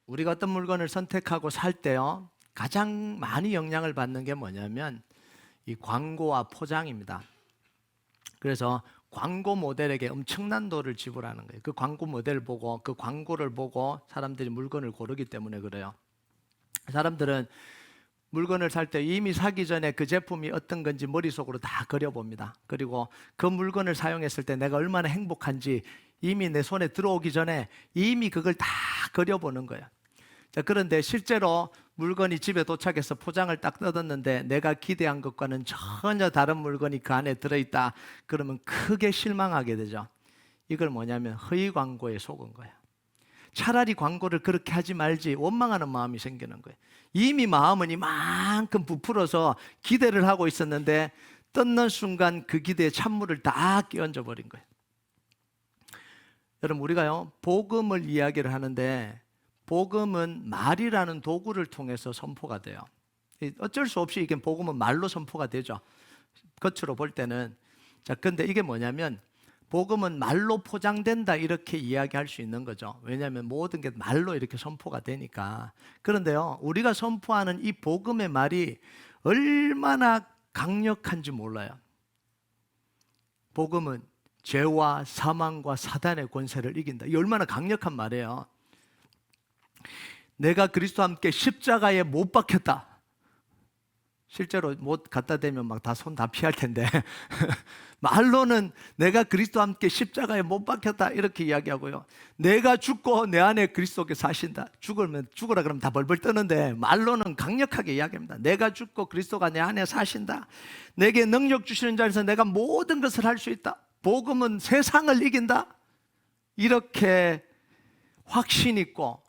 우리가 어떤 물건을 선택하고 살 때요, 가장 많이 영향을 받는 게 뭐냐면 이 광고와 포장입니다. 그래서 광고 모델에게 엄청난 돈을 지불하는 거예요. 그 광고 모델을 보고, 그 광고를 보고 사람들이 물건을 고르기 때문에 그래요. 사람들은 물건을 살 때 이미 사기 전에 그 제품이 어떤 건지 머릿속으로 다 그려봅니다. 그리고 그 물건을 사용했을 때 내가 얼마나 행복한지 이미 내 손에 들어오기 전에 이미 그걸 다 그려보는 거예요. 자, 그런데 실제로 물건이 집에 도착해서 포장을 딱 뜯었는데 내가 기대한 것과는 전혀 다른 물건이 그 안에 들어있다. 그러면 크게 실망하게 되죠. 이걸 뭐냐면 허위 광고에 속은 거예요. 차라리 광고를 그렇게 하지 말지 원망하는 마음이 생기는 거예요. 이미 마음은 이만큼 부풀어서 기대를 하고 있었는데 뜯는 순간 그 기대에 찬물을 다 끼얹어 버린 거예요. 여러분, 우리가요 복음을 이야기를 하는데 복음은 말이라는 도구를 통해서 선포가 돼요. 어쩔 수 없이 이게 복음은 말로 선포가 되죠. 겉으로 볼 때는. 자, 근데 이게 뭐냐면 복음은 말로 포장된다 이렇게 이야기할 수 있는 거죠. 왜냐하면 모든 게 말로 이렇게 선포가 되니까. 그런데요, 우리가 선포하는 이 복음의 말이 얼마나 강력한지 몰라요. 복음은 죄와 사망과 사단의 권세를 이긴다. 이게 얼마나 강력한 말이에요. 내가 그리스도와 함께 십자가에 못 박혔다. 실제로 못 갖다 대면 막 다 손 다 피할 텐데 말로는 내가 그리스도와 함께 십자가에 못 박혔다 이렇게 이야기하고요. 내가 죽고 내 안에 그리스도께 사신다. 죽으라 그러면 다 벌벌 떠는데 말로는 강력하게 이야기합니다. 내가 죽고 그리스도가 내 안에 사신다. 내게 능력 주시는 자에서 내가 모든 것을 할 수 있다. 복음은 세상을 이긴다. 이렇게 확신 있고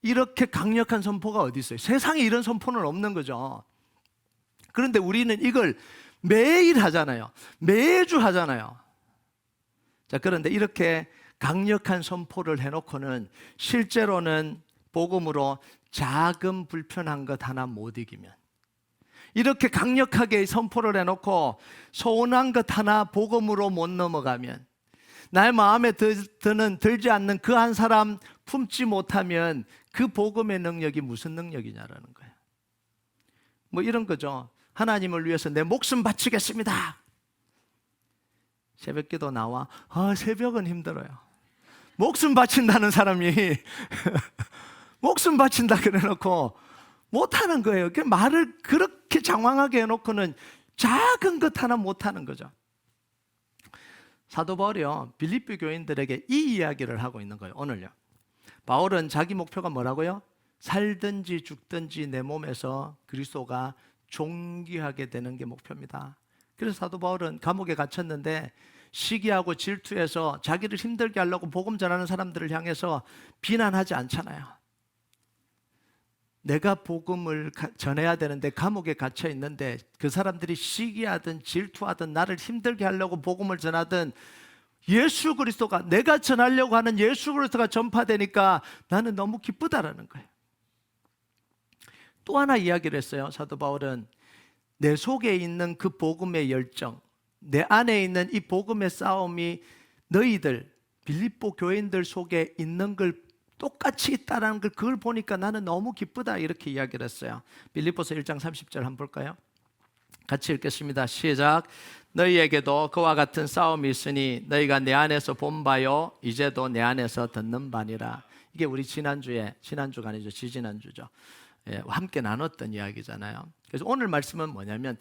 이렇게 강력한 선포가 어디 있어요? 세상에 이런 선포는 없는 거죠. 그런데 우리는 이걸 매일 하잖아요. 매주 하잖아요. 자, 그런데 이렇게 강력한 선포를 해놓고는 실제로는 복음으로 작은 불편한 것 하나 못 이기면, 이렇게 강력하게 선포를 해놓고 서운한 것 하나 복음으로 못 넘어가면, 나의 마음에 들지 않는 그 한 사람 품지 못하면 그 복음의 능력이 무슨 능력이냐라는 거예요. 뭐 이런 거죠. 하나님을 위해서 내 목숨 바치겠습니다. 새벽기도 나와. 새벽은 힘들어요. 목숨 바친다는 사람이 목숨 바친다 그래놓고 못하는 거예요. 그 말을 그렇게 장황하게 해놓고는 작은 것 하나 못하는 거죠. 사도 바울이요 빌립보 교인들에게 이 이야기를 하고 있는 거예요. 오늘요 바울은 자기 목표가 뭐라고요? 살든지 죽든지 내 몸에서 그리스도가 존귀하게 되는 게 목표입니다. 그래서 사도 바울은 감옥에 갇혔는데 시기하고 질투해서 자기를 힘들게 하려고 복음 전하는 사람들을 향해서 비난하지 않잖아요. 내가 복음을 전해야 되는데 감옥에 갇혀 있는데 그 사람들이 시기하든 질투하든 나를 힘들게 하려고 복음을 전하든 예수 그리스도가, 내가 전하려고 하는 예수 그리스도가 전파되니까 나는 너무 기쁘다라는 거예요. 또 하나 이야기를 했어요. 사도 바울은 내 속에 있는 그 복음의 열정, 내 안에 있는 이 복음의 싸움이 너희들 빌립보 교인들 속에 있는 걸 똑같이 있다는 걸, 그걸 보니까 나는 너무 기쁘다 이렇게 이야기를 했어요. 빌립보서 1장 30절 한번 볼까요? 같이 읽겠습니다. 시작. 너희에게도 그와 같은 싸움이 있으니 너희가 내 안에서 본 바요 이제도 내 안에서 듣는 바니라. 이게 우리 지난주가 아니죠, 지지난주죠. 함께 나눴던 이야기잖아요. 그래서 오늘 말씀은 뭐냐면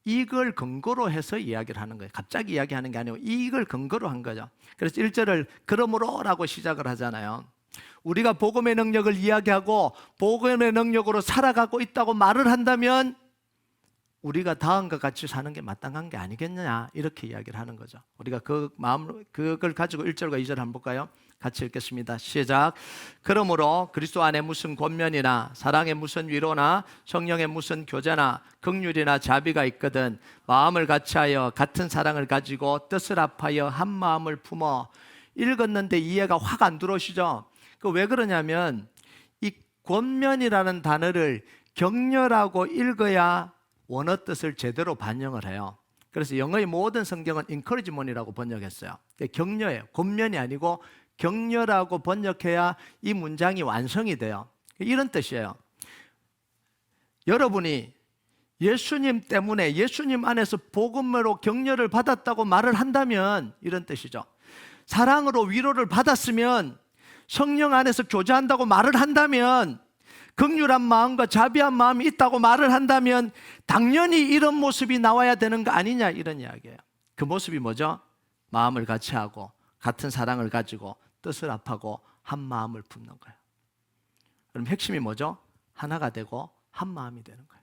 이걸 근거로 해서 이야기를 하는 거예요. 갑자기 이야기하는 게 아니고 이걸 근거로 한 거죠. 그래서 1절을 그러므로 라고 시작을 하잖아요. 우리가 복음의 능력을 이야기하고 복음의 능력으로 살아가고 있다고 말을 한다면 우리가 다음과 같이 사는 게 마땅한 게 아니겠느냐 이렇게 이야기를 하는 거죠. 우리가 그 마음으로 그걸 가지고 1절과 2절 한번 볼까요? 같이 읽겠습니다. 시작. 그러므로 그리스도 안에 무슨 권면이나 사랑의 무슨 위로나 성령의 무슨 교제나 긍휼이나 자비가 있거든 마음을 같이하여 같은 사랑을 가지고 뜻을 합하여 한 마음을 품어. 읽었는데 이해가 확 안 들어오시죠? 그 왜 그러냐면 이 권면이라는 단어를 격려라고 읽어야 원어 뜻을 제대로 반영을 해요. 그래서 영어의 모든 성경은 encouragement이라고 번역했어요. 격려예요. 권면이 아니고 격려라고 번역해야 이 문장이 완성이 돼요. 이런 뜻이에요. 여러분이 예수님 때문에 예수님 안에서 복음으로 격려를 받았다고 말을 한다면 이런 뜻이죠. 사랑으로 위로를 받았으면, 성령 안에서 교제한다고 말을 한다면, 긍휼한 마음과 자비한 마음이 있다고 말을 한다면 당연히 이런 모습이 나와야 되는 거 아니냐, 이런 이야기예요. 그 모습이 뭐죠? 마음을 같이 하고 같은 사랑을 가지고 뜻을 합하고 한 마음을 품는 거예요. 그럼 핵심이 뭐죠? 하나가 되고 한 마음이 되는 거예요.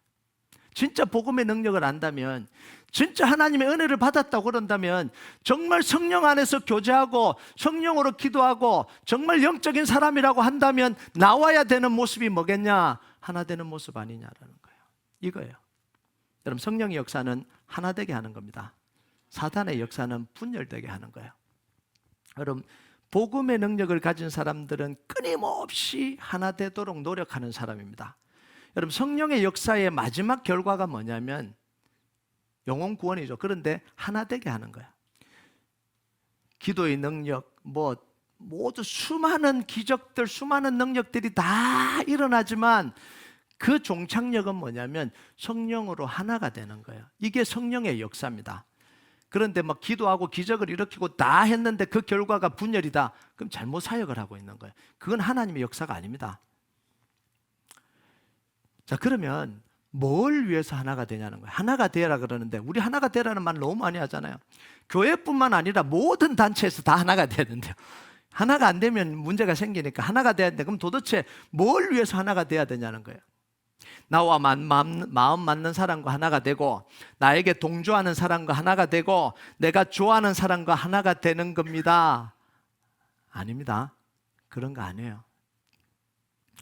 진짜 복음의 능력을 안다면, 진짜 하나님의 은혜를 받았다고 그런다면, 정말 성령 안에서 교제하고 성령으로 기도하고 정말 영적인 사람이라고 한다면 나와야 되는 모습이 뭐겠냐? 하나 되는 모습 아니냐라는 거예요. 이거예요. 여러분, 성령의 역사는 하나 되게 하는 겁니다. 사단의 역사는 분열되게 하는 거예요. 여러분, 복음의 능력을 가진 사람들은 끊임없이 하나 되도록 노력하는 사람입니다. 여러분, 성령의 역사의 마지막 결과가 뭐냐면 영혼 구원이죠. 그런데 하나 되게 하는 거야. 기도의 능력, 모두 수많은 기적들, 수많은 능력들이 다 일어나지만 그 종착역은 뭐냐면 성령으로 하나가 되는 거예요. 이게 성령의 역사입니다. 그런데 막 기도하고 기적을 일으키고 다 했는데 그 결과가 분열이다. 그럼 잘못 사역을 하고 있는 거예요. 그건 하나님의 역사가 아닙니다. 자, 그러면 뭘 위해서 하나가 되냐는 거예요. 하나가 되라 그러는데 우리 하나가 되라는 말 너무 많이 하잖아요. 교회뿐만 아니라 모든 단체에서 다 하나가 돼야 된대요. 하나가 안 되면 문제가 생기니까 하나가 돼야 되는데, 그럼 도대체 뭘 위해서 하나가 돼야 되냐는 거예요. 나와 마음 맞는 사람과 하나가 되고, 나에게 동조하는 사람과 하나가 되고, 내가 좋아하는 사람과 하나가 되는 겁니다. 아닙니다. 그런 거 아니에요.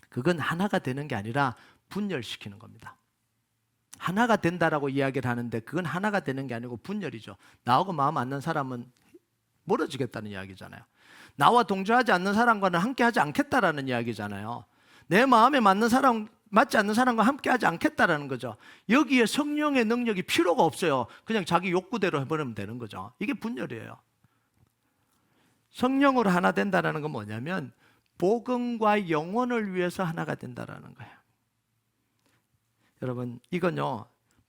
그건 하나가 되는 게 아니라 분열시키는 겁니다. 하나가 된다라고 이야기를 하는데 그건 하나가 되는 게 아니고 분열이죠. 나하고 마음 맞는 사람은 멀어지겠다는 이야기잖아요. 나와 동조하지 않는 사람과는 함께하지 않겠다라는 이야기잖아요. 내 마음에 맞는 사람, 맞지 않는 사람과 함께하지 않겠다라는 거죠. 여기에 성령의 능력이 필요가 없어요. 그냥 자기 욕구대로 해버리면 되는 거죠. 이게 분열이에요. 성령으로 하나 된다는 건 뭐냐면 복음과 영혼을 위해서 하나가 된다는 거예요. 여러분, 이건요,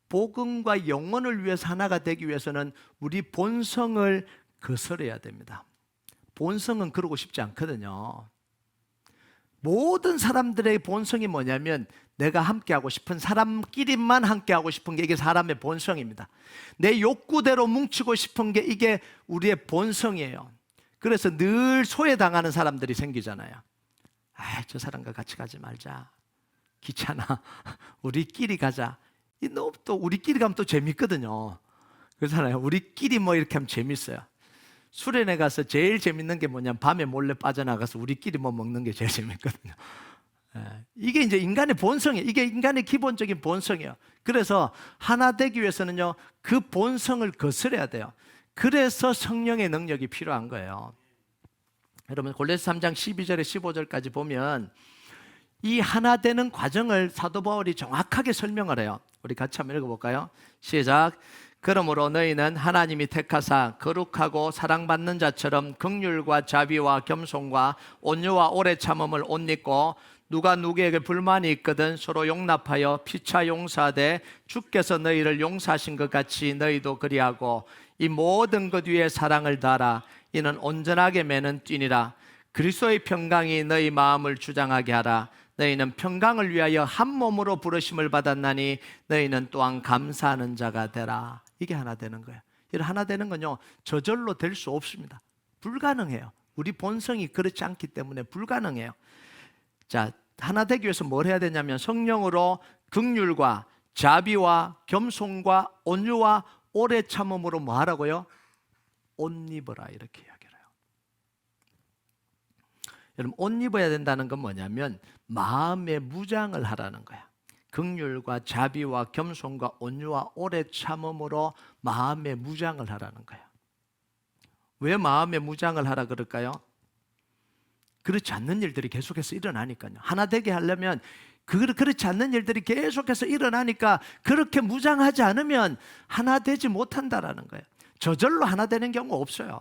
복음과 영혼을 위해서 하나가 되기 위해서는 우리 본성을 거스려야 됩니다. 본성은 그러고 싶지 않거든요. 모든 사람들의 본성이 뭐냐면 내가 함께하고 싶은 사람끼리만 함께하고 싶은 게 이게 사람의 본성입니다. 내 욕구대로 뭉치고 싶은 게 이게 우리의 본성이에요. 그래서 늘 소외당하는 사람들이 생기잖아요. 저 사람과 같이 가지 말자. 귀찮아. 우리끼리 가자. 또 우리끼리 가면 또 재밌거든요. 그렇잖아요. 우리끼리 이렇게 하면 재밌어요. 수련회 가서 제일 재밌는 게 뭐냐면 밤에 몰래 빠져나가서 우리끼리 먹는 게 제일 재밌거든요. 이게 이제 인간의 본성이에요. 이게 인간의 기본적인 본성이에요. 그래서 하나 되기 위해서는요, 그 본성을 거스려야 돼요. 그래서 성령의 능력이 필요한 거예요. 여러분, 골로새 3장 12절에 15절까지 보면 이 하나 되는 과정을 사도 바울이 정확하게 설명을 해요. 우리 같이 한번 읽어볼까요? 시작. 그러므로 너희는 하나님이 택하사 거룩하고 사랑받는 자처럼 긍휼과 자비와 겸손과 온유와 오래 참음을 옷 입고, 누가 누구에게 불만이 있거든 서로 용납하여 피차 용서하되 주께서 너희를 용서하신 것 같이 너희도 그리하고, 이 모든 것 위에 사랑을 다하라. 이는 온전하게 매는 띠니라. 그리스도의 평강이 너희 마음을 주장하게 하라. 너희는 평강을 위하여 한 몸으로 부르심을 받았나니 너희는 또한 감사하는 자가 되라. 이게 하나 되는 거예요. 이런 하나 되는 건요, 저절로 될 수 없습니다. 불가능해요. 우리 본성이 그렇지 않기 때문에 불가능해요. 자, 하나 되기 위해서 뭘 해야 되냐면 성령으로 긍휼과 자비와 겸손과 온유와 오래 참음으로 뭐 하라고요? 옷 입어라, 이렇게 이야기를 해요. 여러분, 옷 입어야 된다는 건 뭐냐면 마음의 무장을 하라는 거야. 긍휼과 자비와 겸손과 온유와 오래 참음으로 마음의 무장을 하라는 거야. 왜 마음의 무장을 하라 그럴까요? 그렇지 않는 일들이 계속해서 일어나니까요. 하나 되게 하려면 그렇지 않는 일들이 계속해서 일어나니까 그렇게 무장하지 않으면 하나 되지 못한다라는 거예요. 저절로 하나 되는 경우 없어요.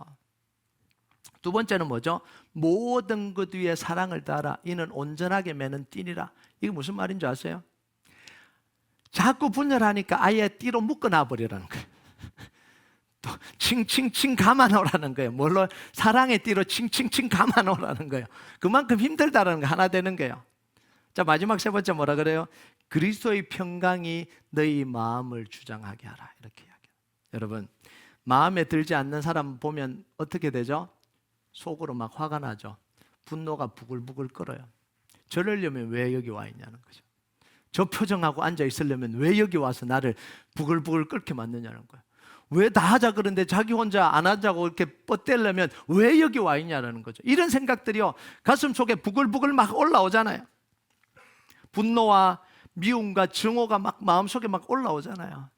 두 번째는 뭐죠? 모든 것 위에 사랑을 다하라. 이는 온전하게 매는 띠니라. 이게 무슨 말인지 아세요? 자꾸 분열하니까 아예 띠로 묶어놔 버리라는 거예요. 또 칭칭칭 감아놓으라는 거예요. 뭘로? 사랑의 띠로 칭칭칭 감아놓으라는 거예요. 그만큼 힘들다는 거 하나 되는 거예요. 자, 마지막 세 번째 뭐라 그래요? 그리스도의 평강이 너희 마음을 주장하게 하라. 이렇게 이야기해요. 여러분, 마음에 들지 않는 사람 보면 어떻게 되죠? 속으로 막 화가 나죠. 분노가 부글부글 끓어요. 저러려면 왜 여기 와 있냐는 거죠. 저 표정하고 앉아 있으려면 왜 여기 와서 나를 부글부글 끓게 만드냐는 거예요. 왜 다 하자 그러는데 자기 혼자 안 하자고 이렇게 뻗대려면 왜 여기 와 있냐는 거죠. 이런 생각들이요, 가슴 속에 부글부글 막 올라오잖아요. 분노와 미움과 증오가 막 마음속에 막 올라오잖아요.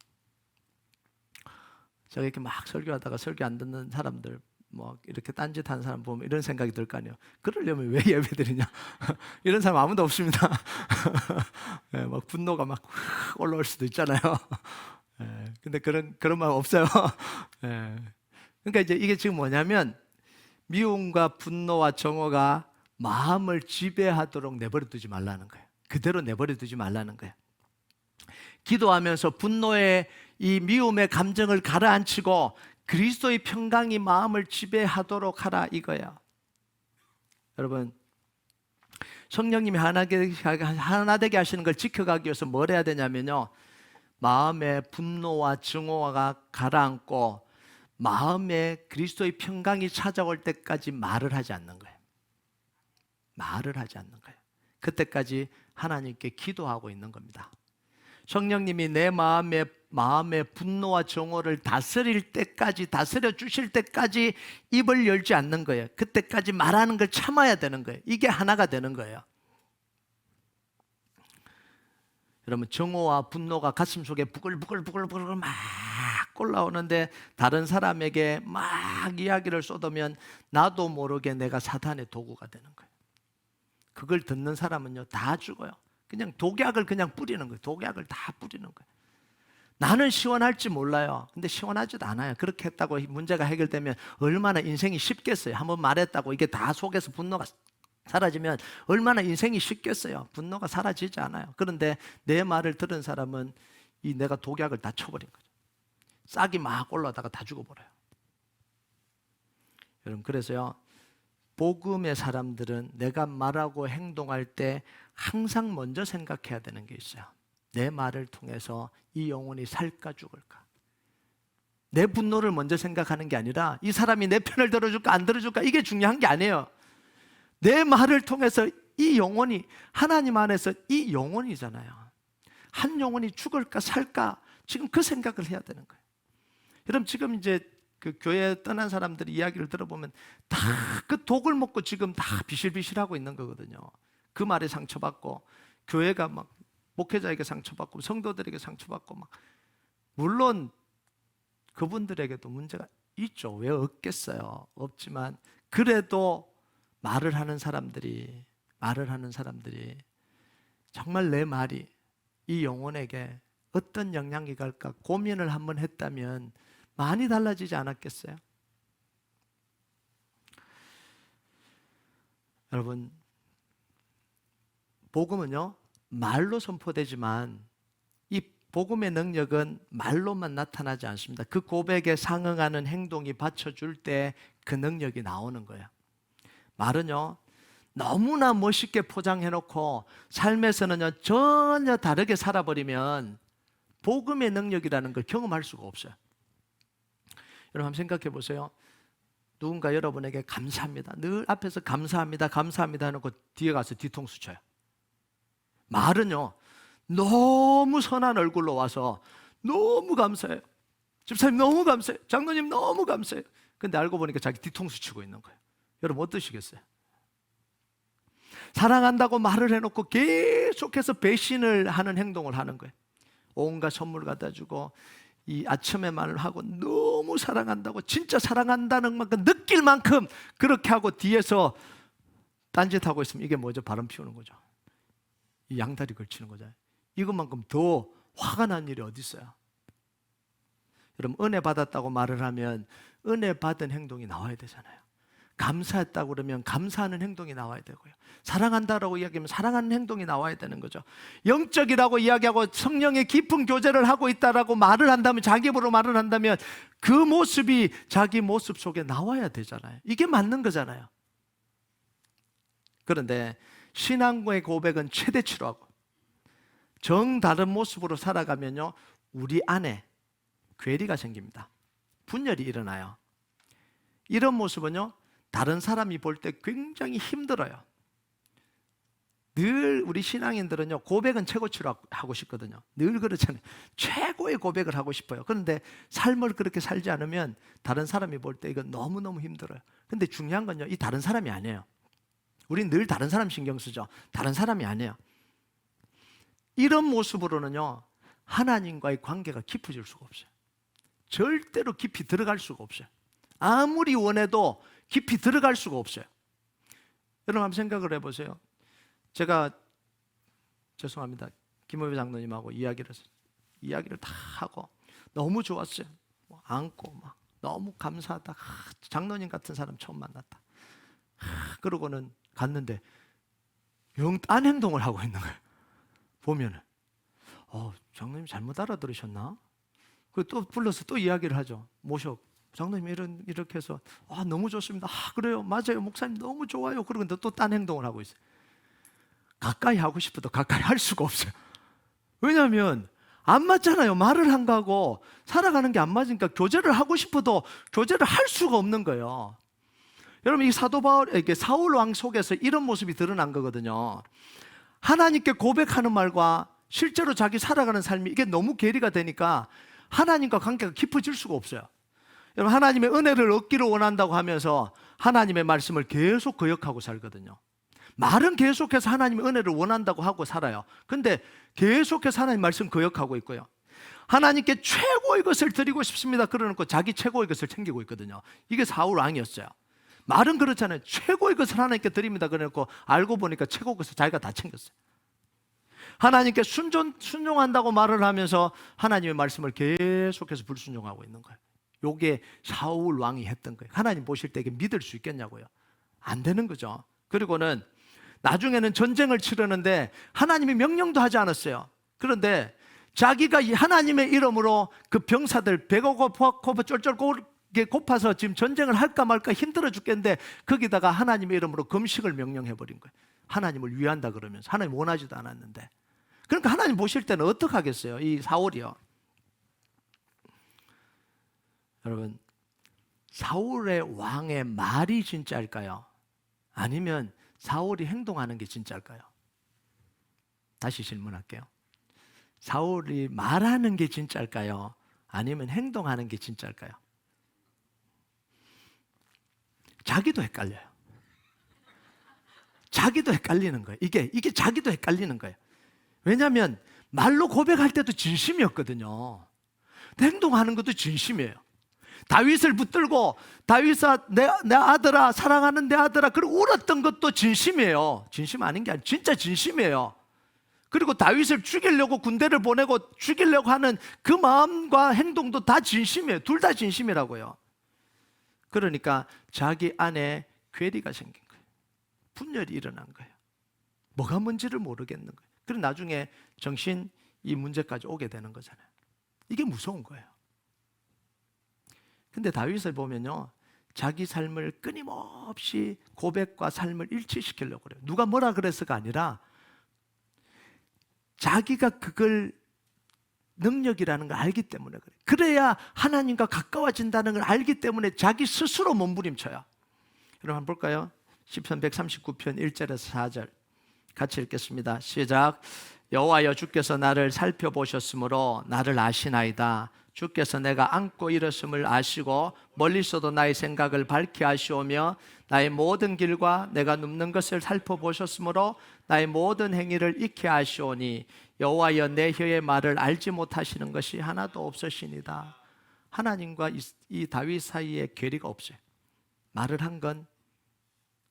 제가 이렇게 막 설교하다가 설교 안 듣는 사람들, 뭐 이렇게 딴짓하는 사람 보면 이런 생각이 들 거 아니에요. 그러려면 왜 예배드리냐? 이런 사람 아무도 없습니다. 네, 막 분노가 막 올라올 수도 있잖아요. 네, 근데 그런 마음 없어요. 네. 그러니까 이제 이게 지금 뭐냐면 미움과 분노와 정오가 마음을 지배하도록 내버려 두지 말라는 거예요. 그대로 내버려 두지 말라는 거예요. 기도하면서 분노의 이 미움의 감정을 가라앉히고 그리스도의 평강이 마음을 지배하도록 하라 이거예요. 여러분, 성령님이 하나 되게 하시는 걸 지켜가기 위해서 뭘 해야 되냐면요, 마음의 분노와 증오가 가라앉고 마음에 그리스도의 평강이 찾아올 때까지 말을 하지 않는 거예요. 말을 하지 않는 거예요. 그때까지 하나님께 기도하고 있는 겁니다. 성령님이 내 마음의 분노와 정오를 다스릴 때까지, 다스려 주실 때까지 입을 열지 않는 거예요. 그때까지 말하는 걸 참아야 되는 거예요. 이게 하나가 되는 거예요. 여러분, 정오와 분노가 가슴속에 부글부글 막 올라오는데 다른 사람에게 막 이야기를 쏟으면 나도 모르게 내가 사탄의 도구가 되는 거예요. 그걸 듣는 사람은요, 다 죽어요. 그냥 독약을 그냥 뿌리는 거예요. 독약을 다 뿌리는 거예요. 나는 시원할지 몰라요. 근데 시원하지도 않아요. 그렇게 했다고 문제가 해결되면 얼마나 인생이 쉽겠어요. 한번 말했다고 이게 다 속에서 분노가 사라지면 얼마나 인생이 쉽겠어요. 분노가 사라지지 않아요. 그런데 내 말을 들은 사람은 이 내가 독약을 다 쳐버린 거죠. 싹이 막 올라다가 다 죽어버려요. 여러분, 그래서요, 복음의 사람들은 내가 말하고 행동할 때 항상 먼저 생각해야 되는 게 있어요. 내 말을 통해서 이 영혼이 살까 죽을까. 내 분노를 먼저 생각하는 게 아니라 이 사람이 내 편을 들어줄까 안 들어줄까, 이게 중요한 게 아니에요. 내 말을 통해서 이 영혼이, 하나님 안에서 이 영혼이잖아요. 한 영혼이 죽을까 살까, 지금 그 생각을 해야 되는 거예요. 여러분, 지금 이제 그 교회 떠난 사람들이 이야기를 들어보면 다 그 독을 먹고 지금 다 비실비실하고 있는 거거든요. 그 말에 상처받고, 교회가 막 목회자에게 상처받고, 성도들에게 상처받고, 막 물론 그분들에게도 문제가 있죠. 왜 없겠어요? 없지만 그래도 말을 하는 사람들이 정말 내 말이 이 영혼에게 어떤 영향이 갈까 고민을 한번 했다면 많이 달라지지 않았겠어요? 여러분, 복음은요, 말로 선포되지만 이 복음의 능력은 말로만 나타나지 않습니다. 그 고백에 상응하는 행동이 받쳐줄 때 그 능력이 나오는 거예요. 말은요, 너무나 멋있게 포장해놓고 삶에서는요 전혀 다르게 살아버리면 복음의 능력이라는 걸 경험할 수가 없어요. 여러분, 한번 생각해 보세요. 누군가 여러분에게 감사합니다, 늘 앞에서 감사합니다 해놓고 뒤에 가서 뒤통수 쳐요. 말은요, 너무 선한 얼굴로 와서 너무 감사해요, 집사님 너무 감사해요, 장로님 너무 감사해요. 근데 알고 보니까 자기 뒤통수 치고 있는 거예요. 여러분, 어떠시겠어요? 사랑한다고 말을 해놓고 계속해서 배신을 하는 행동을 하는 거예요. 온갖 선물 갖다 주고 이 아첨의 말을 하고 너무 사랑한다고, 진짜 사랑한다는 만큼 느낄 만큼 그렇게 하고 뒤에서 딴짓하고 있으면 이게 뭐죠? 바람 피우는 거죠. 이 양다리 걸치는 거죠. 이것만큼 더 화가 난 일이 어디 있어요? 여러분, 은혜 받았다고 말을 하면 은혜 받은 행동이 나와야 되잖아요. 감사했다고 그러면 감사하는 행동이 나와야 되고요. 사랑한다라고 이야기하면 사랑하는 행동이 나와야 되는 거죠. 영적이라고 이야기하고 성령의 깊은 교제를 하고 있다라고 말을 한다면, 자기 입으로 말을 한다면 그 모습이 자기 모습 속에 나와야 되잖아요. 이게 맞는 거잖아요. 그런데 신앙의 고백은 최대치로 하고 정다른 모습으로 살아가면요, 우리 안에 괴리가 생깁니다. 분열이 일어나요. 이런 모습은요, 다른 사람이 볼 때 굉장히 힘들어요. 늘 우리 신앙인들은요, 고백은 최고치로 하고 싶거든요. 늘 그렇잖아요. 최고의 고백을 하고 싶어요. 그런데 삶을 그렇게 살지 않으면 다른 사람이 볼 때 이건 너무너무 힘들어요. 근데 중요한 건요, 이 다른 사람이 아니에요. 우린 늘 다른 사람 신경 쓰죠. 다른 사람이 아니에요. 이런 모습으로는요, 하나님과의 관계가 깊어질 수가 없어요. 절대로 깊이 들어갈 수가 없어요. 아무리 원해도 깊이 들어갈 수가 없어요. 여러분 한번 생각을 해보세요. 제가 죄송합니다. 김호배 장로님하고 이야기를 다 하고 너무 좋았어요. 안고 막 너무 감사하다. 장로님 같은 사람 처음 만났다. 그러고는 갔는데 영 딴 행동을 하고 있는 거예요. 보면은 장로님 잘못 알아들으셨나? 또 불러서 또 이야기를 하죠. 모셔. 장로님 이렇게 해서 너무 좋습니다. 그래요, 맞아요, 목사님 너무 좋아요. 그러고 또 딴 행동을 하고 있어요. 가까이 하고 싶어도 가까이 할 수가 없어요. 왜냐하면 안 맞잖아요. 말을 한 거하고 살아가는 게 안 맞으니까 교제를 하고 싶어도 교제를 할 수가 없는 거예요. 여러분, 이 사도 바울에게 사울 왕 속에서 이런 모습이 드러난 거거든요. 하나님께 고백하는 말과 실제로 자기 살아가는 삶이 이게 너무 괴리가 되니까 하나님과 관계가 깊어질 수가 없어요. 여러분, 하나님의 은혜를 얻기를 원한다고 하면서 하나님의 말씀을 계속 거역하고 살거든요. 말은 계속해서 하나님의 은혜를 원한다고 하고 살아요. 근데 계속해서 하나님 말씀 거역하고 있고요. 하나님께 최고의 것을 드리고 싶습니다 그러놓고 자기 최고의 것을 챙기고 있거든요. 이게 사울 왕이었어요. 말은 그렇잖아요. 최고의 것을 하나님께 드립니다 그러놓고 알고 보니까 최고의 것을 자기가 다 챙겼어요. 하나님께 순종한다고 말을 하면서 하나님의 말씀을 계속해서 불순종하고 있는 거예요. 이게 사울 왕이 했던 거예요. 하나님 보실 때 이게 믿을 수 있겠냐고요. 안 되는 거죠. 그리고는 나중에는 전쟁을 치르는데 하나님이 명령도 하지 않았어요. 그런데 자기가 하나님의 이름으로 그 병사들 배가 고파 쫄쫄 고파서 지금 전쟁을 할까 말까 힘들어 죽겠는데 거기다가 하나님의 이름으로 금식을 명령해버린 거예요. 하나님을 위한다 그러면서. 하나님 원하지도 않았는데. 그러니까 하나님 보실 때는 어떻게 하겠어요? 이 사울이요. 여러분, 사울의 왕의 말이 진짜일까요? 아니면 사울이 행동하는 게 진짜일까요? 다시 질문할게요. 사울이 말하는 게 진짜일까요? 아니면 행동하는 게 진짜일까요? 자기도 헷갈려요. 자기도 헷갈리는 거예요. 이게 자기도 헷갈리는 거예요. 왜냐하면 말로 고백할 때도 진심이었거든요. 행동하는 것도 진심이에요. 다윗을 붙들고 다윗아 내 아들아, 사랑하는 내 아들아, 그리고 울었던 것도 진심이에요. 진심 아닌 게 아니라 진짜 진심이에요. 그리고 다윗을 죽이려고 군대를 보내고 죽이려고 하는 그 마음과 행동도 다 진심이에요. 둘 다 진심이라고요. 그러니까 자기 안에 괴리가 생긴 거예요. 분열이 일어난 거예요. 뭐가 뭔지를 모르겠는 거예요. 그리고 나중에 정신 이 문제까지 오게 되는 거잖아요. 이게 무서운 거예요. 근데 다윗을 보면요, 자기 삶을 끊임없이 고백과 삶을 일치시키려고 그래요. 누가 뭐라 그래서가 아니라 자기가 그걸 능력이라는 걸 알기 때문에 그래요. 그래야 하나님과 가까워진다는 걸 알기 때문에 자기 스스로 몸부림쳐요. 여러분 한번 볼까요? 시편 139편 1절에서 4절 같이 읽겠습니다. 시작. 여호와여, 주께서 나를 살펴보셨으므로 나를 아시나이다. 주께서 내가 안고 일었음을 아시고 멀리서도 나의 생각을 밝히 아시오며 나의 모든 길과 내가 눕는 것을 살펴보셨으므로 나의 모든 행위를 익히 아시오니 여호와여, 내 혀의 말을 알지 못하시는 것이 하나도 없으시니다. 하나님과 이 다윗 사이에 괴리가 없어요. 말을 한 건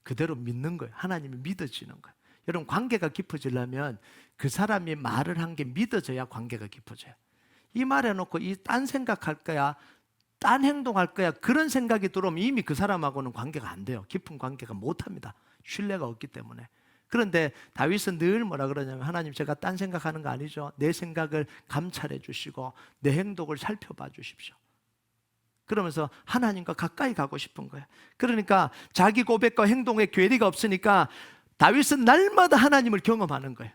그대로 믿는 거예요. 하나님이 믿어지는 거예요. 여러분, 관계가 깊어지려면 그 사람이 말을 한 게 믿어져야 관계가 깊어져요. 이 말 해놓고 이 딴 생각할 거야, 딴 행동할 거야. 그런 생각이 들어오면 이미 그 사람하고는 관계가 안 돼요. 깊은 관계가 못 합니다. 신뢰가 없기 때문에. 그런데 다윗은 늘 뭐라 그러냐면 하나님 제가 딴 생각하는 거 아니죠. 내 생각을 감찰해 주시고 내 행동을 살펴봐 주십시오. 그러면서 하나님과 가까이 가고 싶은 거예요. 그러니까 자기 고백과 행동에 괴리가 없으니까 다윗은 날마다 하나님을 경험하는 거예요.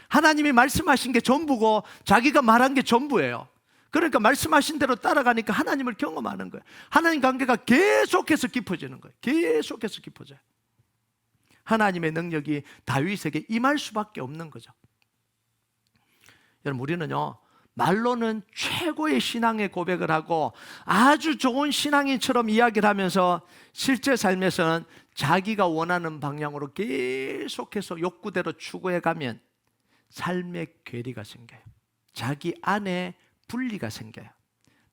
하나님이 말씀하신 게 전부고 자기가 말한 게 전부예요. 그러니까 말씀하신 대로 따라가니까 하나님을 경험하는 거예요. 하나님 관계가 계속해서 깊어지는 거예요. 계속해서 깊어져요. 하나님의 능력이 다윗에게 임할 수밖에 없는 거죠. 여러분, 우리는요 말로는 최고의 신앙의 고백을 하고 아주 좋은 신앙인처럼 이야기를 하면서 실제 삶에서는 자기가 원하는 방향으로 계속해서 욕구대로 추구해 가면 삶의 괴리가 생겨요. 자기 안에 분리가 생겨요.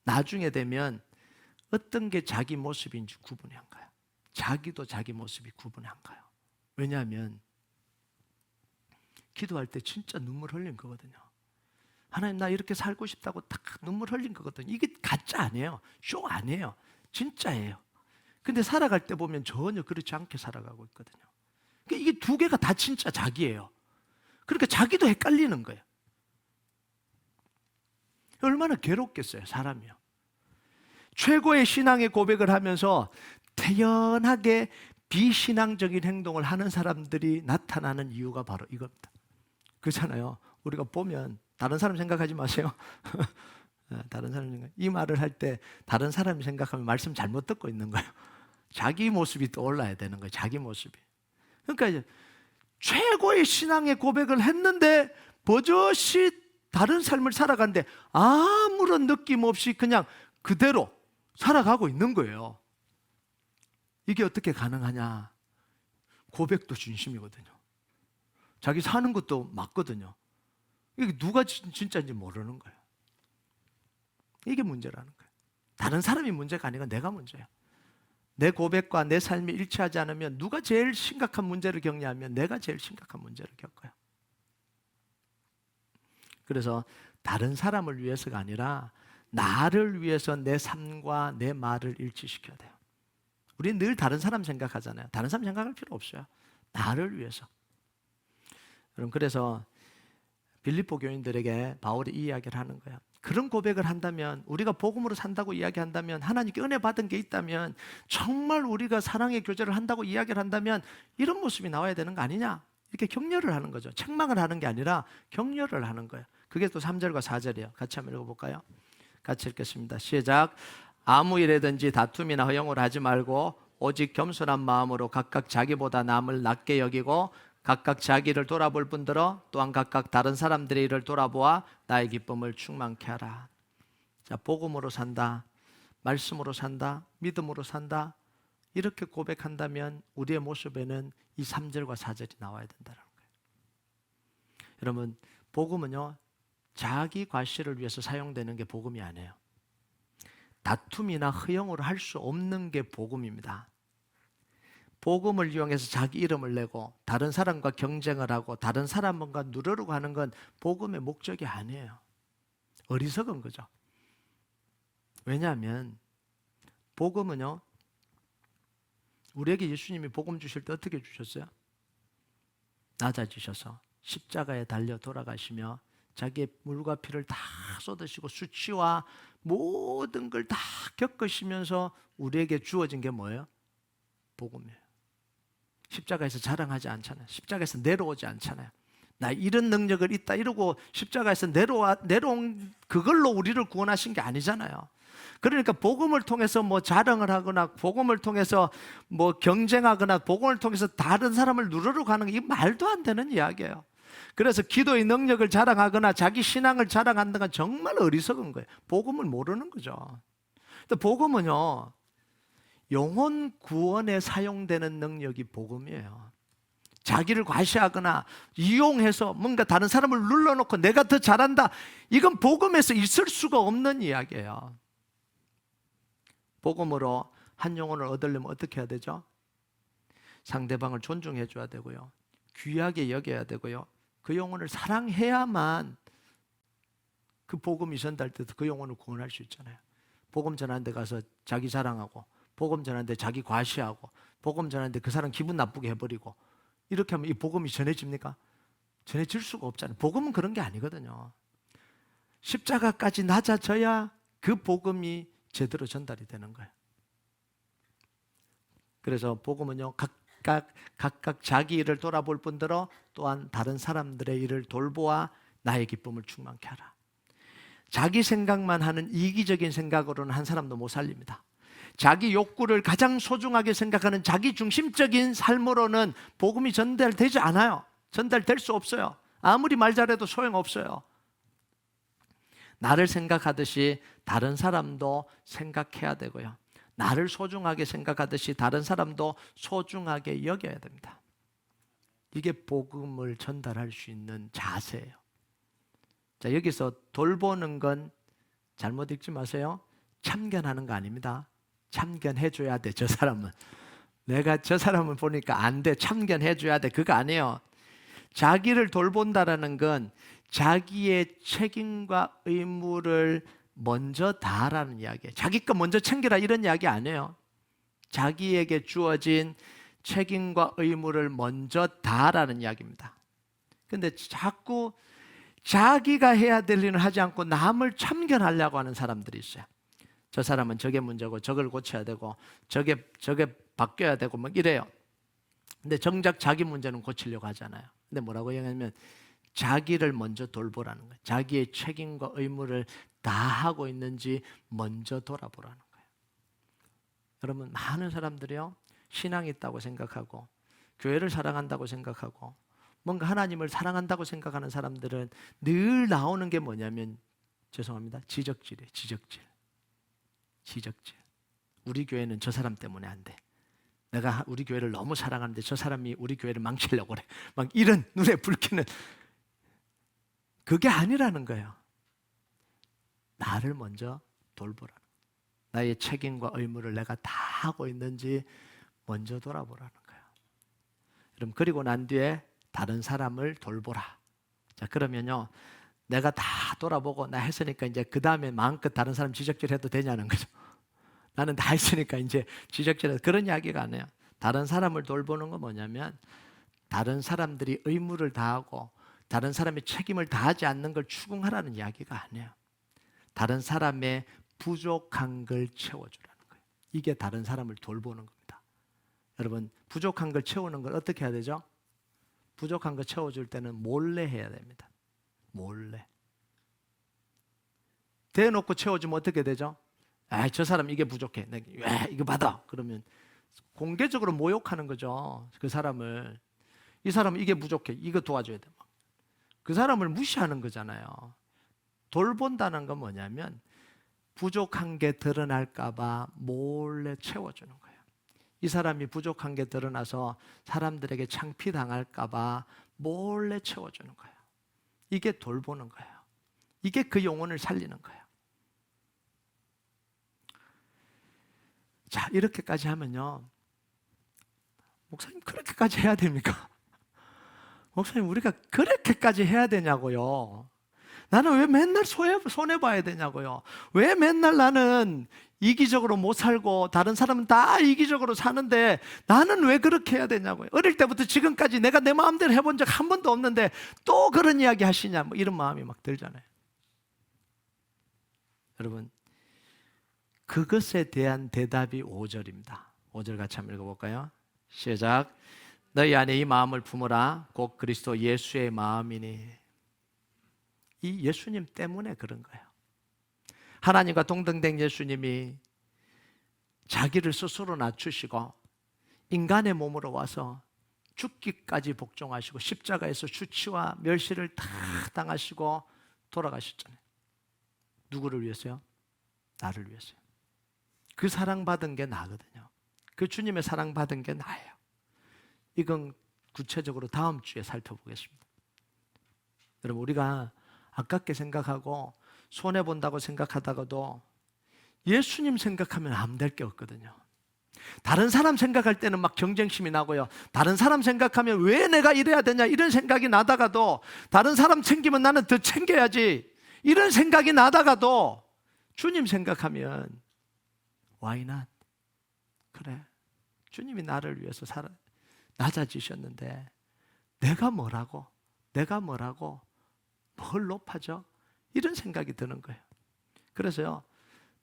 나중에 되면 어떤 게 자기 모습인지 구분이 안 가요. 자기도 자기 모습이 구분이 안 가요. 왜냐하면 기도할 때 진짜 눈물 흘린 거거든요. 하나님 나 이렇게 살고 싶다고 딱 눈물 흘린 거거든요. 이게 가짜 아니에요. 쇼 아니에요. 진짜예요. 근데 살아갈 때 보면 전혀 그렇지 않게 살아가고 있거든요. 그러니까 이게 두 개가 다 진짜 자기예요. 그러니까 자기도 헷갈리는 거예요. 얼마나 괴롭겠어요, 사람이요. 최고의 신앙의 고백을 하면서 태연하게 비신앙적인 행동을 하는 사람들이 나타나는 이유가 바로 이겁니다. 그렇잖아요. 우리가 보면 다른 사람 생각하지 마세요. 다른 사람 생각. 이 말을 할 때 다른 사람이 생각하면 말씀 잘못 듣고 있는 거예요. 자기 모습이 떠올라야 되는 거예요. 자기 모습이. 그러니까 이제 최고의 신앙의 고백을 했는데 버젓이 다른 삶을 살아가는데 아무런 느낌 없이 그냥 그대로 살아가고 있는 거예요. 이게 어떻게 가능하냐? 고백도 진심이거든요. 자기 사는 것도 맞거든요. 이게 누가 진짜인지 모르는 거예요. 이게 문제라는 거예요. 다른 사람이 문제가 아니라 내가 문제예요. 내 고백과 내 삶이 일치하지 않으면 누가 제일 심각한 문제를 겪냐면 내가 제일 심각한 문제를 겪어요. 그래서 다른 사람을 위해서가 아니라 나를 위해서 내 삶과 내 말을 일치시켜야 돼요. 우리는 늘 다른 사람 생각하잖아요. 다른 사람 생각할 필요 없어요. 나를 위해서. 여러분, 그래서 빌립보 교인들에게 바울이 이 이야기를 하는 거예요. 그런 고백을 한다면, 우리가 복음으로 산다고 이야기한다면, 하나님께 은혜 받은 게 있다면, 정말 우리가 사랑의 교제를 한다고 이야기를 한다면 이런 모습이 나와야 되는 거 아니냐? 이렇게 격려를 하는 거죠. 책망을 하는 게 아니라 격려를 하는 거예요. 그게 또 3절과 4절이에요. 같이 한번 읽어볼까요? 같이 읽겠습니다. 시작. 아무 일에든지 다툼이나 허용을 하지 말고 오직 겸손한 마음으로 각각 자기보다 남을 낮게 여기고 각각 자기를 돌아볼 뿐더러 또한 각각 다른 사람들의 일을 돌아보아 나의 기쁨을 충만케 하라. 자, 복음으로 산다, 말씀으로 산다, 믿음으로 산다, 이렇게 고백한다면 우리의 모습에는 이 3절과 4절이 나와야 된다는 거예요. 여러분, 복음은요 자기 과시를 위해서 사용되는 게 복음이 아니에요. 다툼이나 허용을 할 수 없는 게 복음입니다. 복음을 이용해서 자기 이름을 내고 다른 사람과 경쟁을 하고 다른 사람과 누르려고 하는 건 복음의 목적이 아니에요. 어리석은 거죠. 왜냐하면 복음은요 우리에게 예수님이 복음 주실 때 어떻게 주셨어요? 낮아지셔서 십자가에 달려 돌아가시며 자기의 물과 피를 다 쏟으시고 수치와 모든 걸 다 겪으시면서 우리에게 주어진 게 뭐예요? 복음이에요. 십자가에서 자랑하지 않잖아요. 십자가에서 내려오지 않잖아요. 나 이런 능력을 있다 이러고 십자가에서 내려온 그걸로 우리를 구원하신 게 아니잖아요. 그러니까 복음을 통해서 뭐 자랑을 하거나 복음을 통해서 뭐 경쟁하거나 복음을 통해서 다른 사람을 누르려고 하는 게 말도 안 되는 이야기예요. 그래서 기도의 능력을 자랑하거나 자기 신앙을 자랑하는 건 정말 어리석은 거예요. 복음을 모르는 거죠. 복음은요 영혼 구원에 사용되는 능력이 복음이에요. 자기를 과시하거나 이용해서 뭔가 다른 사람을 눌러놓고 내가 더 잘한다, 이건 복음에서 있을 수가 없는 이야기예요. 복음으로 한 영혼을 얻으려면 어떻게 해야 되죠? 상대방을 존중해 줘야 되고요, 귀하게 여겨야 되고요, 그 영혼을 사랑해야만 그 복음이 전달돼서 그 영혼을 구원할 수 있잖아요. 복음 전하는 데 가서 자기 자랑하고, 복음 전하는 데 자기 과시하고, 복음 전하는 데 그 사람 기분 나쁘게 해버리고, 이렇게 하면 이 복음이 전해집니까? 전해질 수가 없잖아요. 복음은 그런 게 아니거든요. 십자가까지 낮아져야 그 복음이 제대로 전달이 되는 거예요. 그래서 복음은요, 각각 자기 일을 돌아볼 뿐더러 또한 다른 사람들의 일을 돌보아 나의 기쁨을 충만케 하라. 자기 생각만 하는 이기적인 생각으로는 한 사람도 못 살립니다. 자기 욕구를 가장 소중하게 생각하는 자기 중심적인 삶으로는 복음이 전달되지 않아요. 전달될 수 없어요. 아무리 말 잘해도 소용없어요. 나를 생각하듯이 다른 사람도 생각해야 되고요. 나를 소중하게 생각하듯이 다른 사람도 소중하게 여겨야 됩니다. 이게 복음을 전달할 수 있는 자세예요. 자, 여기서 돌보는 건 잘못 읽지 마세요. 참견하는 거 아닙니다. 참견해줘야 돼, 저 사람은. 내가 저 사람을 보니까 안 돼, 참견해줘야 돼, 그거 아니에요. 자기를 돌본다라는 건 자기의 책임과 의무를 먼저 다하라는 이야기예요. 자기 거 먼저 챙겨라 이런 이야기 아니에요. 자기에게 주어진 책임과 의무를 먼저 다하라는 이야기입니다. 근데 자꾸 자기가 해야 될 일을 하지 않고 남을 참견하려고 하는 사람들이 있어요. 저 사람은 저게 문제고 저걸 고쳐야 되고 저게 바뀌어야 되고 막 이래요. 근데 정작 자기 문제는 고치려고 하잖아요. 근데 뭐라고 얘기하냐면 자기를 먼저 돌보라는 거예요. 자기의 책임과 의무를 다 하고 있는지 먼저 돌아보라는 거예요. 여러분, 많은 사람들이요, 신앙이 있다고 생각하고 교회를 사랑한다고 생각하고 뭔가 하나님을 사랑한다고 생각하는 사람들은 늘 나오는 게 뭐냐면, 죄송합니다, 지적질이에요. 지적질. 우리 교회는 저 사람 때문에 안 돼. 내가 우리 교회를 너무 사랑하는데 저 사람이 우리 교회를 망치려고 그래. 막 이런 눈에 불키는, 그게 아니라는 거예요. 나를 먼저 돌보라는 거예요. 나의 책임과 의무를 내가 다 하고 있는지 먼저 돌아보라는 거예요. 여러분, 그리고 난 뒤에 다른 사람을 돌보라. 자, 그러면요, 내가 다 돌아보고 나 했으니까 이제 그 다음에 마음껏 다른 사람 지적질해도 되냐는 거죠. 나는 다 했으니까 이제 지적질해도, 그런 이야기가 아니에요. 다른 사람을 돌보는 건 뭐냐면 다른 사람들이 의무를 다하고 다른 사람의 책임을 다하지 않는 걸 추궁하라는 이야기가 아니에요. 다른 사람의 부족한 걸 채워주라는 거예요. 이게 다른 사람을 돌보는 겁니다. 여러분, 부족한 걸 채우는 걸 어떻게 해야 되죠? 부족한 거 채워줄 때는 몰래 해야 됩니다. 몰래. 대놓고 채워주면 어떻게 되죠? 아, 저 사람 이게 부족해. 왜 이거 받아? 그러면 공개적으로 모욕하는 거죠. 그 사람을. 이 사람은 이게 부족해. 이거 도와줘야 돼. 그 사람을 무시하는 거잖아요. 돌본다는 건 뭐냐면 부족한 게 드러날까 봐 몰래 채워주는 거예요. 이 사람이 부족한 게 드러나서 사람들에게 창피당할까 봐 몰래 채워주는 거예요. 이게 돌보는 거예요. 이게 그 영혼을 살리는 거예요. 자, 이렇게까지 하면요, 목사님 그렇게까지 해야 됩니까? 목사님, 우리가 그렇게까지 해야 되냐고요. 나는 왜 맨날 손해봐야 되냐고요. 왜 맨날 나는 이기적으로 못 살고 다른 사람은 다 이기적으로 사는데 나는 왜 그렇게 해야 되냐고요. 어릴 때부터 지금까지 내가 내 마음대로 해본 적 한 번도 없는데 또 그런 이야기 하시냐, 뭐 이런 마음이 막 들잖아요. 여러분, 그것에 대한 대답이 5절입니다. 5절 같이 한번 읽어볼까요? 시작. 너희 안에 이 마음을 품으라. 곧 그리스도 예수의 마음이니. 이 예수님 때문에 그런 거예요. 하나님과 동등된 예수님이 자기를 스스로 낮추시고 인간의 몸으로 와서 죽기까지 복종하시고 십자가에서 수치와 멸시를 다 당하시고 돌아가셨잖아요. 누구를 위해서요? 나를 위해서요. 그 사랑받은 게 나거든요. 그 주님의 사랑받은 게 나예요. 이건 구체적으로 다음 주에 살펴보겠습니다. 여러분, 우리가 아깝게 생각하고 손해본다고 생각하다가도 예수님 생각하면 안 될 게 없거든요. 다른 사람 생각할 때는 막 경쟁심이 나고요. 다른 사람 생각하면 왜 내가 이래야 되냐 이런 생각이 나다가도, 다른 사람 챙기면 나는 더 챙겨야지 이런 생각이 나다가도, 주님 생각하면 Why not? 그래, 주님이 나를 위해서 낮아지셨는데 내가 뭐라고 뭘 높아져? 이런 생각이 드는 거예요. 그래서요,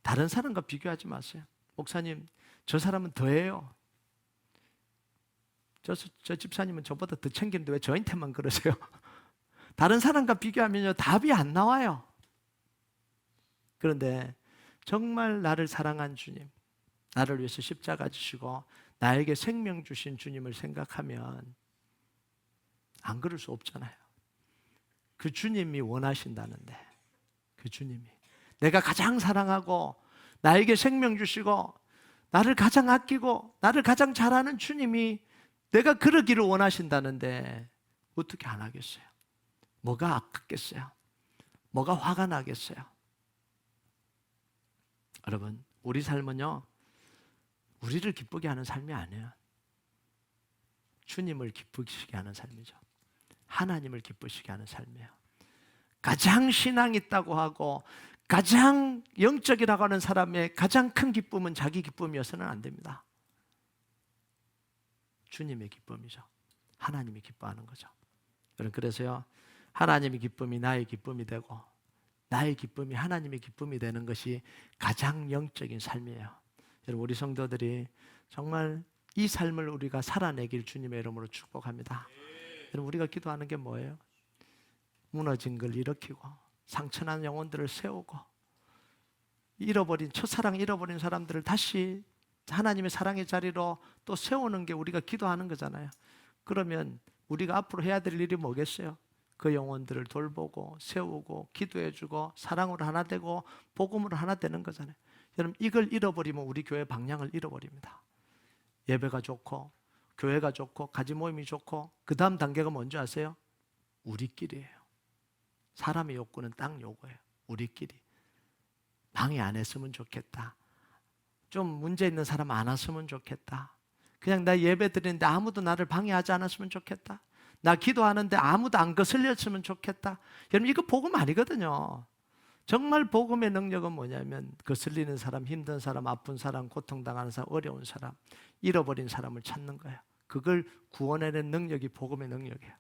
다른 사람과 비교하지 마세요. 목사님, 저 사람은 더해요. 저 집사님은 저보다 더 챙기는데 왜 저한테만 그러세요? 다른 사람과 비교하면요, 답이 안 나와요. 그런데 정말 나를 사랑한 주님, 나를 위해서 십자가 지시고 나에게 생명 주신 주님을 생각하면 안 그럴 수 없잖아요. 그 주님이 원하신다는데, 그 주님이 내가 가장 사랑하고 나에게 생명 주시고 나를 가장 아끼고 나를 가장 잘하는 주님이 내가 그러기를 원하신다는데 어떻게 안 하겠어요? 뭐가 아깝겠어요? 뭐가 화가 나겠어요? 여러분, 우리 삶은요, 우리를 기쁘게 하는 삶이 아니에요. 주님을 기쁘시게 하는 삶이죠. 하나님을 기쁘시게 하는 삶이에요. 가장 신앙이 있다고 하고 가장 영적이라고 하는 사람의 가장 큰 기쁨은 자기 기쁨이어서는 안 됩니다. 주님의 기쁨이죠. 하나님이 기뻐하는 거죠. 여러분, 그래서요, 하나님의 기쁨이 나의 기쁨이 되고 나의 기쁨이 하나님의 기쁨이 되는 것이 가장 영적인 삶이에요. 여러분, 우리 성도들이 정말 이 삶을 우리가 살아내길 주님의 이름으로 축복합니다. 여러분, 우리가 기도하는 게 뭐예요? 무너진 걸 일으키고 상처난 영혼들을 세우고 첫사랑 잃어버린 사람들을 다시 하나님의 사랑의 자리로 또 세우는 게 우리가 기도하는 거잖아요. 그러면 우리가 앞으로 해야 될 일이 뭐겠어요? 그 영혼들을 돌보고 세우고 기도해주고 사랑으로 하나 되고 복음으로 하나 되는 거잖아요. 여러분, 이걸 잃어버리면 우리 교회 방향을 잃어버립니다. 예배가 좋고 교회가 좋고 가지 모임이 좋고 그 다음 단계가 뭔지 아세요? 우리끼리예요. 사람의 욕구는 딱 요거예요. 우리끼리. 방해 안 했으면 좋겠다. 좀 문제 있는 사람 안 왔으면 좋겠다. 그냥 나 예배 드리는데 아무도 나를 방해하지 않았으면 좋겠다. 나 기도하는데 아무도 안 거슬렸으면 좋겠다. 여러분, 이거 복음 아니거든요. 정말 복음의 능력은 뭐냐면 거슬리는 사람, 힘든 사람, 아픈 사람, 고통당하는 사람, 어려운 사람, 잃어버린 사람을 찾는 거예요. 그걸 구원해낸 능력이 복음의 능력이에요.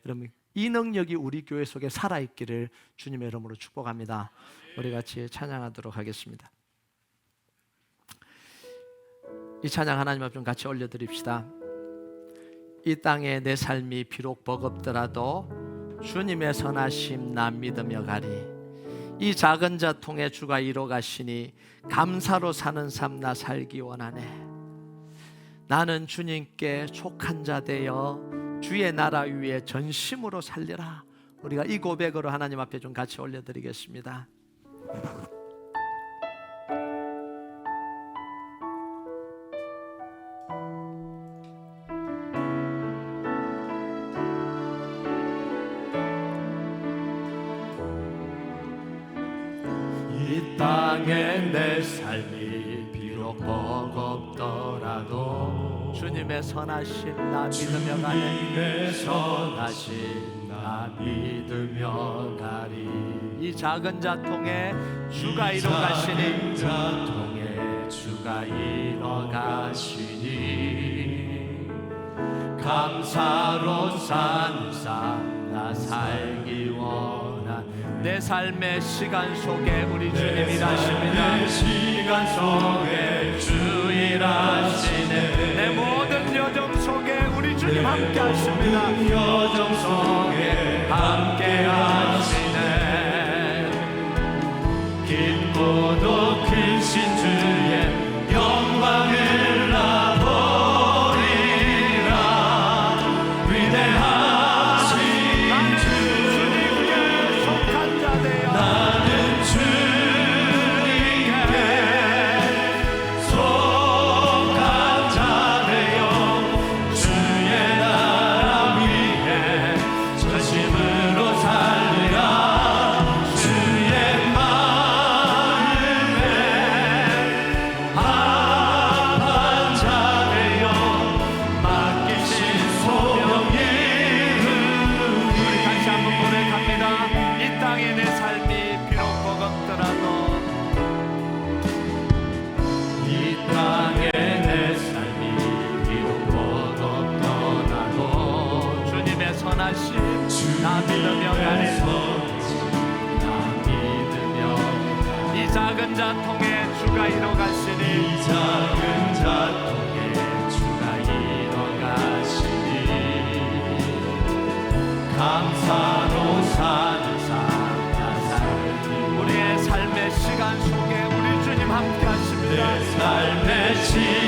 여러분, 이 능력이 우리 교회 속에 살아있기를 주님의 이름으로 축복합니다. 우리 같이 찬양하도록 하겠습니다. 이 찬양 하나님 앞에 좀 같이 올려드립시다. 이 땅에 내 삶이 비록 버겁더라도 주님의 선하심 나 믿으며 가리. 이 작은 자 통해 주가 이뤄가시니 감사로 사는 삶 나 살기 원하네. 나는 주님께 촉한 자 되어 주의 나라 위에 전심으로 살리라. 우리가 이 고백으로 하나님 앞에 좀 같이 올려드리겠습니다. 이 땅에 내 삶이 비록 버겁더라도 주님의 선하심 나 믿으며 가네. 주님의 선하심 나 믿으며 가리. 이 작은 자 통해 주가 이뤄가시니 자 통해 주가 이뤄가시니 감사로 산 삶 나 살기 원하네. 내 삶의 시간 속에 우리 주님 일하십니다. 내 시간 속에 주 일하시네. 내 모든 여정 속에 우리 주님 함께 하십니다. 모든 여정 속에 함께 하시네. 깊고도 크신 주의 영광을 나 보리라. 위대하신 주님께 속한 자 되어 나는 주님께 속한 자 되어 주의 나라 위에 전심으로 살리라. 주의 마음에 합한 자 되어 맡기신 소명이 선하심 나 믿으며 가네 이 작은 자통에 주가 이뤄가시니 이 작은 자통에 주가 이뤄가시니 감사로 사는 삶 우리의 삶의 시간 속에 우리 주님 함께 하십니다. 내 삶의 시간